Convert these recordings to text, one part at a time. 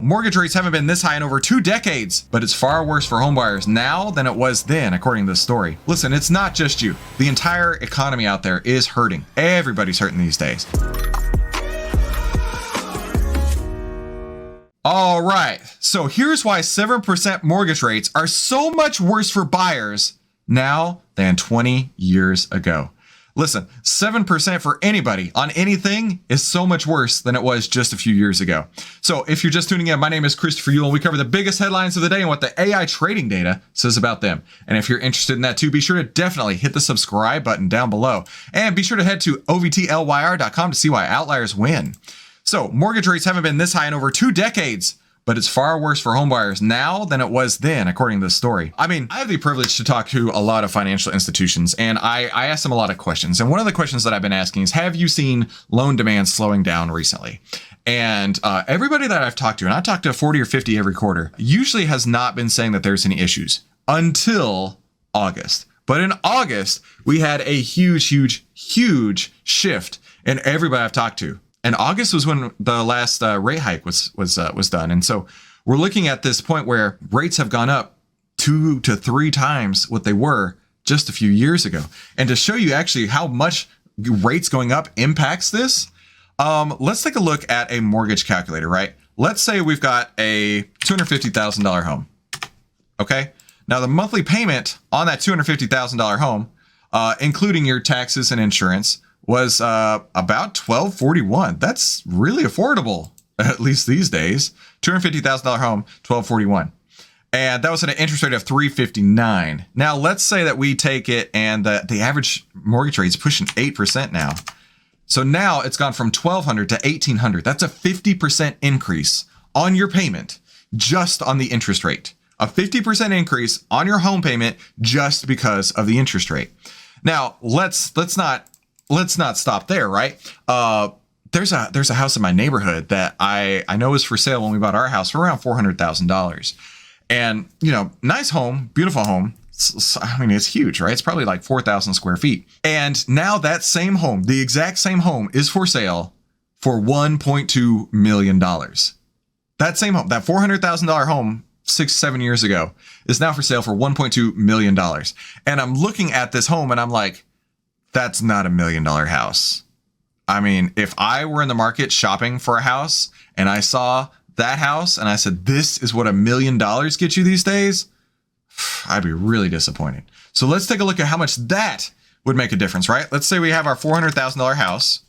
Mortgage rates haven't been this high in over 2 decades, but it's far worse for homebuyers now than it was then, according to this story. Listen, it's not just you. The entire economy out there is hurting. Everybody's hurting these days. All right, so here's why 7% mortgage rates are so much worse for buyers now than 20 years ago. Listen, 7% for anybody on anything is so much worse than it was just a few years ago. So if you're just tuning in, my name is Christopher Yule, and we cover the biggest headlines of the day and what the AI trading data says about them. And if you're interested in that too, be sure to definitely hit the subscribe button down below. And be sure to head to ovtlyr.com to see why outliers win. So mortgage rates haven't been this high in over 2 decades, but it's far worse for homebuyers now than it was then, according to the story. I mean, I have the privilege to talk to a lot of financial institutions, and I ask them a lot of questions. And one of the questions that I've been asking is, have you seen loan demand slowing down recently? And everybody that I've talked to, and I talk to 40 or 50 every quarter, usually has not been saying that there's any issues until August. But in August, we had a huge shift in everybody I've talked to. And August was when the last rate hike was done. And so we're looking at this point where rates have gone up 2 to 3 times what they were just a few years ago. And to show you actually how much rates going up impacts this, let's take a look at a mortgage calculator, right? Let's say we've got a $250,000 home. Okay. Now the monthly payment on that $250,000 home, including your taxes and insurance, was about $1,241. That's really affordable, at least these days. $250,000 home, $1,241. And that was at an interest rate of 3.59. Now, let's say that we take it and the average mortgage rate is pushing 8% now. So now it's gone from $1,200 to $1,800. That's a 50% increase on your payment just on the interest rate. A 50% increase on your home payment just because of the interest rate. Now, let's not stop there, right? There's a house in my neighborhood that I know is for sale when we bought our house for around $400,000. And, you know, nice home, beautiful home. I mean, it's huge, right? It's probably like 4,000 square feet. And now that same home, the exact same home, is for sale for $1.2 million. That same home, that $400,000 home 6-7 years ago, is now for sale for $1.2 million. And I'm looking at this home and I'm like, that's not $1 million house. I mean, if I were in the market shopping for a house and I saw that house and I said, this is what $1 million gets you these days, I'd be really disappointed. So let's take a look at how much that would make a difference, right? Let's say we have our $400,000 house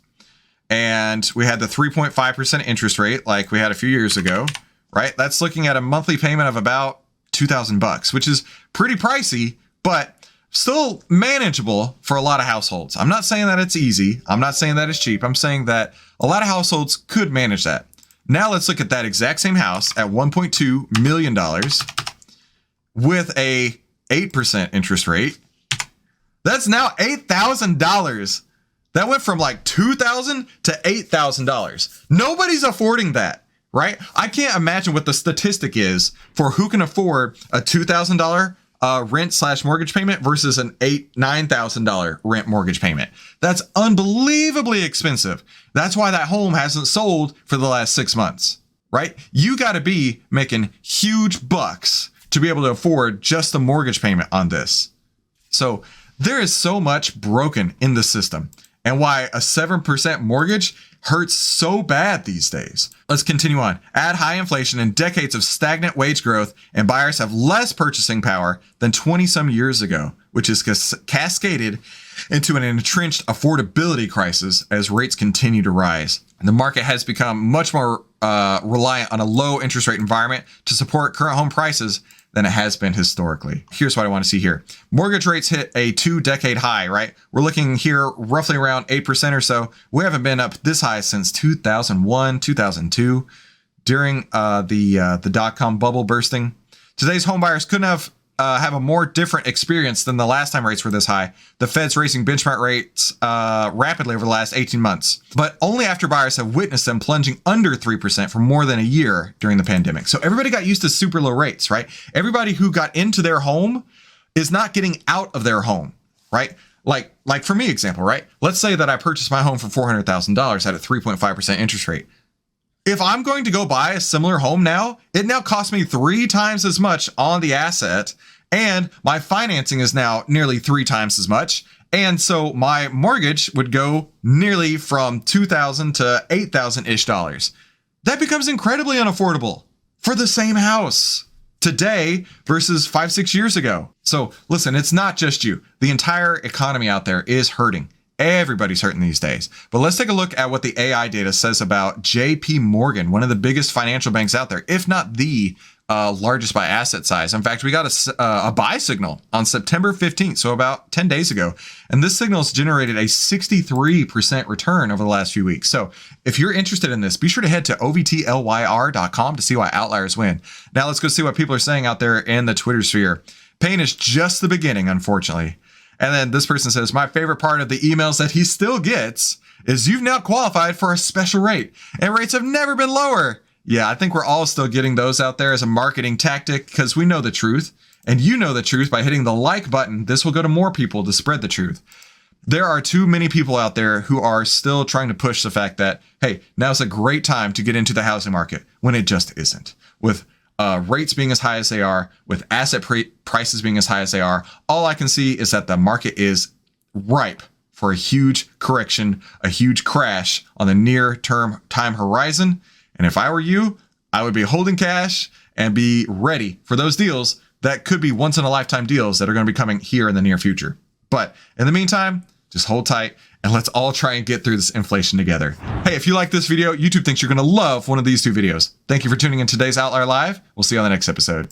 and we had the 3.5% interest rate like we had a few years ago, right? That's looking at a monthly payment of about $2,000, which is pretty pricey, but still manageable for a lot of households. I'm not saying that it's easy. I'm not saying that it's cheap. I'm saying that a lot of households could manage that. Now let's look at that exact same house at $1.2 million with a 8% interest rate. That's now $8,000. That went from like $2,000 to $8,000. Nobody's affording that, right? I can't imagine what the statistic is for who can afford a $2,000 rent/mortgage payment versus an $9,000 rent mortgage payment. That's unbelievably expensive. That's why that home hasn't sold for the last 6 months, right? You got to be making huge bucks to be able to afford just the mortgage payment on this. So there is so much broken in the system, and why a 7% mortgage hurts so bad these days. Let's continue on. Add high inflation and decades of stagnant wage growth, and buyers have less purchasing power than 20 some years ago, which is cascaded into an entrenched affordability crisis as rates continue to rise. And the market has become much more reliant on a low interest rate environment to support current home prices than it has been historically. Here's what I want to see here. Mortgage rates hit a 2-decade high, right? We're looking here roughly around 8% or so. We haven't been up this high since 2001, 2002, during the dot-com bubble bursting. Today's homebuyers couldn't have a more different experience than the last time rates were this high. The Fed's raising benchmark rates rapidly over the last 18 months, but only after buyers have witnessed them plunging under 3% for more than a year during the pandemic. So everybody got used to super low rates, right? Everybody who got into their home is not getting out of their home, right? Like for me, example, right? Let's say that I purchased my home for $400,000 at a 3.5% interest rate. If I'm going to go buy a similar home now, it now costs me 3 times as much on the asset, and my financing is now nearly 3 times as much. And so my mortgage would go nearly from $2,000 to $8,000-ish dollars. That becomes incredibly unaffordable for the same house today versus 5-6 years ago. So listen, it's not just you. The entire economy out there is hurting. Everybody's hurting these days. But let's take a look at what the AI data says about JP Morgan, one of the biggest financial banks out there, if not the largest by asset size. In fact, we got a buy signal on September 15th, so about 10 days ago. And this signal has generated a 63% return over the last few weeks. So if you're interested in this, be sure to head to ovtlyr.com to see why outliers win. Now let's go see what people are saying out there in the Twitter sphere. Pain is just the beginning, unfortunately. And then this person says, my favorite part of the emails that he still gets is you've now qualified for a special rate and rates have never been lower. Yeah, I think we're all still getting those out there as a marketing tactic because we know the truth, and you know the truth by hitting the like button. This will go to more people to spread the truth. There are too many people out there who are still trying to push the fact that, hey, now's a great time to get into the housing market when it just isn't. With rates being as high as they are, with asset prices being as high as they are, all I can see is that the market is ripe for a huge correction, a huge crash on the near-term time horizon. And if I were you, I would be holding cash and be ready for those deals that could be once-in-a-lifetime deals that are going to be coming here in the near future. But in the meantime, just hold tight and let's all try and get through this inflation together. Hey, if you like this video, YouTube thinks you're going to love one of these 2 videos. Thank you for tuning in today's Outlier Live. We'll see you on the next episode.